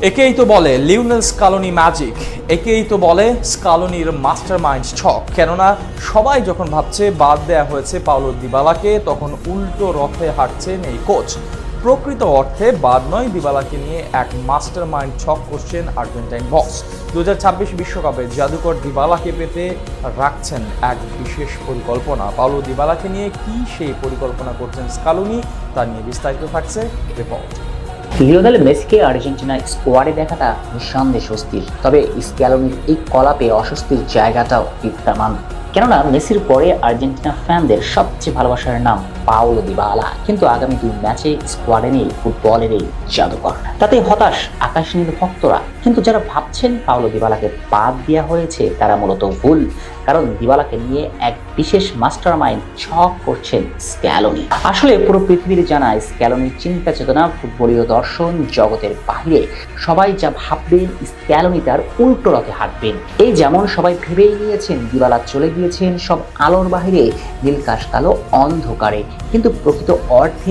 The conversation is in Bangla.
একেই তো বলে লিওনেল স্কালোনি ম্যাজিক, একেই তো বলে স্কালোনির মাস্টারমাইন্ড ছক। কেননা সবাই যখন ভাবছে বাদ দেয়া হয়েছে পাওলো দিবালাকে, তখন উল্টো রথে হাঁটছেন এই কোচ। প্রকৃত অর্থে বাদ নয়, দিবালাকে নিয়ে এক মাস্টারমাইন্ড ছক করছেন আর্জেন্টাইন বস। 2026 বিশ্বকাপে জাদুকর দিবালাকে পেতে রাখছেন এক বিশেষ পরিকল্পনা। পাওলো দিবালাকে নিয়ে কি সেই পরিকল্পনা করছেন স্কালোনি, তা নিয়ে বিস্তারিত থাকছে রিপোর্ট। লিওনেল মেসিকে আর্জেন্টিনা স্কোয়াডে দেখাটা নিঃসন্দেহে স্বস্তির, তবে স্ক্যালোনির এই কলাপে অস্বস্তির জায়গাটাও বিদ্যমান। কেননা মেসির পরে আর্জেন্টিনা ফ্যানদের সবচেয়ে ভালোবাসার নাম পাওলো দিবালা, কিন্তু আগামী 2 ম্যাচে স্কোয়াডে নেই ফুটবলের এই জাদুকর। তাতে হতাশ আকাশ নীল ভক্তরা, কিন্তু যারা ভাবছেন পাওলো দিবালাকে বাদ দেওয়া হয়েছে তারা মূলত ভুল, কারণ দিবালাকে নিয়ে এক বিশেষ মাস্টারমাইন্ড ছক করছেন স্ক্যালোনি। আসলে পুরো পৃথিবীর জানায় স্ক্যালোনির চিন্তা চেতনা ফুটবলীয় দর্শন জগতের বাইরে। সবাই যা ভাববেন স্ক্যালোনি তার উল্টো রথে হাঁটবেন। এই যেমন সবাই ভেবেই নিয়েছেন দিবালা চলে গিয়েছেন সব আলোর বাহিরে নীলকাশ কালো অন্ধকারে, কিন্তু প্রকৃত অর্থে